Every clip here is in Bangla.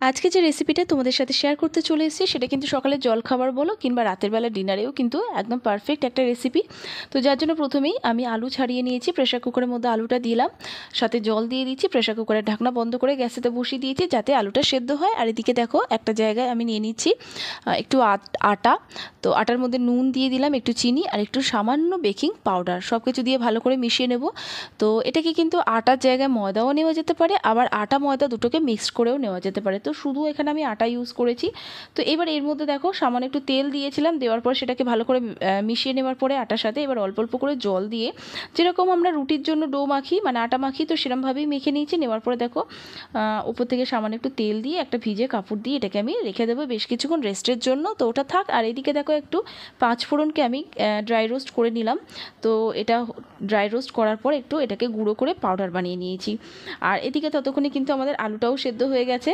আজকে যে রেসিপিটা তোমাদের সাথে শেয়ার করতে চলে এসেছি সেটা কিন্তু সকালে জলখাবার বলো কিংবা রাতের বেলা ডিনারেও কিন্তু একদম পারফেক্ট একটা রেসিপি। তো যার জন্য প্রথমেই আমি আলু ছাড়িয়ে নিয়েছি, প্রেশার কুকারের মধ্যে আলুটা দিলাম, সাথে জল দিয়ে দিচ্ছি, প্রেশার কুকারের ঢাকনা বন্ধ করে গ্যাসেতে বসিয়ে দিয়েছি যাতে আলুটা সেদ্ধ হয়। আর এদিকে দেখো একটা জায়গায় আমি নিয়ে নিচ্ছি একটু আটা। তো আটার মধ্যে নুন দিয়ে দিলাম, একটু চিনি আর একটু সামান্য বেকিং পাউডার, সব কিছু দিয়ে ভালো করে মিশিয়ে নেব। তো এটাকে কিন্তু আটার জায়গায় ময়দাও নেওয়া যেতে পারে, আবার আটা ময়দা দুটোকে মিক্সড করেও নেওয়া যেতে পারে। তো শুধু এখানে আমি আটা ইউজ করেছি। তো এবার এর মধ্যে দেখো সামান্য একটু তেল দিয়েছিলাম, দেওয়ার পর সেটাকে ভালো করে মিশিয়ে নেওয়ার পরে আটার সাথে এবার অল্প অল্প করে জল দিয়ে, যেরকম আমরা রুটির জন্য ডো মাখি মানে আটা মাখি, তো সেরকমভাবেই মেখে নিয়েছি। নেওয়ার পরে দেখো উপর থেকে সামান্য একটু তেল দিয়ে একটা ভিজে কাপড় দিয়ে এটাকে আমি রেখে দেবো বেশ কিছুক্ষণ রেস্টের জন্য। তো ওটা থাক। আর এদিকে দেখো একটু পাঁচফোড়নকে আমি ড্রাই রোস্ট করে নিলাম। তো এটা ড্রাই রোস্ট করার পর একটু এটাকে গুঁড়ো করে পাউডার বানিয়ে নিয়েছি। আর এদিকে ততক্ষণে কিন্তু আমাদের আলুটাও সেদ্ধ হয়ে গেছে।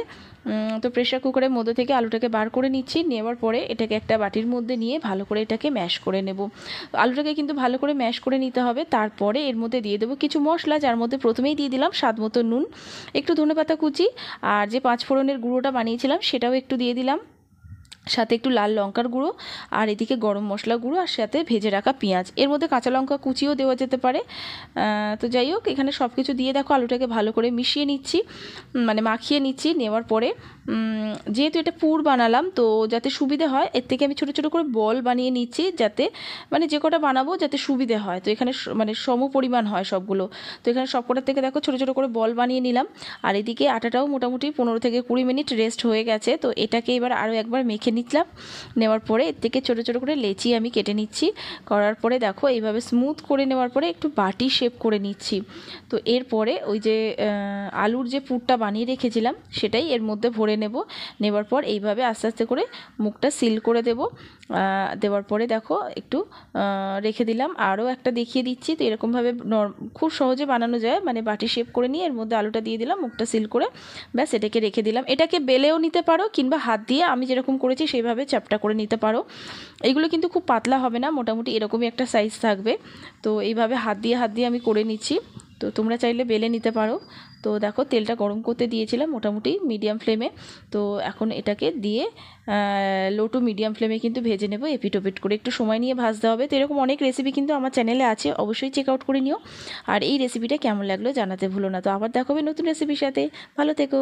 তো প্রেশার কুকারের মধ্যে থেকে আলুটাকে বার করে নিচ্ছি। নেওয়ার পরে এটাকে একটা বাটির মধ্যে নিয়ে ভালো করে এটাকে ম্যাশ করে নেব। আলুটাকে কিন্তু ভালো করে ম্যাশ করে নিতে হবে। তারপরে এর মধ্যে দিয়ে দেবো কিছু মশলা, যার মধ্যে প্রথমেই দিয়ে দিলাম স্বাদ মতো নুন, একটু ধনেপাতা কুচি, আর যে পাঁচফোড়নের গুঁড়োটা বানিয়েছিলাম সেটাও একটু দিয়ে দিলাম, সাথে একটু লাল লঙ্কার গুঁড়ো, আর এদিকে গরম মশলা গুঁড়ো, আর সাথে ভেজে রাখা পেঁয়াজ, এর মধ্যে কাঁচা লঙ্কা কুচিও দেওয়া যেতে পারে। তো যাই হোক, এখানে সব কিছু দিয়ে দেখো আলুটাকে ভালো করে মিশিয়ে নিচ্ছি, মানে মাখিয়ে নিচ্ছি। নেওয়ার পরে যেহেতু এটা পুর বানালাম, তো যাতে সুবিধে হয় এর থেকে আমি ছোটো ছোটো করে বল বানিয়ে নিচ্ছি, যাতে মানে যে কটা বানাবো যাতে সুবিধে হয়। তো এখানে মানে সম পরিমাণ হয় সবগুলো। তো এখানে সব কটার থেকে দেখো ছোটো ছোটো করে বল বানিয়ে নিলাম। আর এদিকে আটাটাও মোটামুটি 15 থেকে 20 মিনিট রেস্ট হয়ে গেছে। তো এটাকে এবার আরও একবার মেখে নিলাম। নেওয়ার পরে এর থেকে ছোটো ছোটো করে লেচি আমি কেটে নিচ্ছি। করার পরে দেখো এইভাবে স্মুথ করে নেওয়ার পরে একটু বাটি শেপ করে নিচ্ছি। তো এরপরে ওই যে আলুর যে পুরটা বানিয়ে রেখেছিলাম সেটাই এর মধ্যে ভরে নেবার পর এইভাবে আস্তে আস্তে করে মুখটা সিল করে দেওয়ার পরে দেখো একটু রেখে দিলাম। আরও একটা দেখিয়ে দিচ্ছি। তো এরকমভাবে খুব সহজে বানানো যায়, মানে বাটি শেপ করে নিয়ে এর মধ্যে আলুটা দিয়ে দিলাম, মুখটা সিল করে ব্যাস এটাকে রেখে দিলাম। এটাকে বেলেও নিতে পারো কিংবা হাত দিয়ে আমি যেরকম করেছি সেইভাবে চ্যাপটা করে নিতে পারো। এইগুলো কিন্তু খুব পাতলা হবে না, মোটামুটি এরকমই একটা সাইজ থাকবে। তো এইভাবে হাত দিয়ে আমি করে নিচ্ছি। তো তোমরা চাইলে বেলে নিতে পারো। তো দেখো তেলটা গরম করতে দিয়েছিলাম মোটামুটি মিডিয়াম ফ্লেমে। তো এখন এটাকে দিয়ে লো টু মিডিয়াম ফ্লেমে কিন্তু ভেজে নেব, এপিট ওপিট করে একটু সময় নিয়ে ভাজতে হবে। তো এরকম অনেক রেসিপি কিন্তু আমার চ্যানেলে আছে, অবশ্যই চেক আউট করে নিও। আর এই রেসিপিটা কেমন লাগলো জানাতে ভুলো না। তো আবার দেখাবে নতুন রেসিপির সাথে। ভালো থেকো।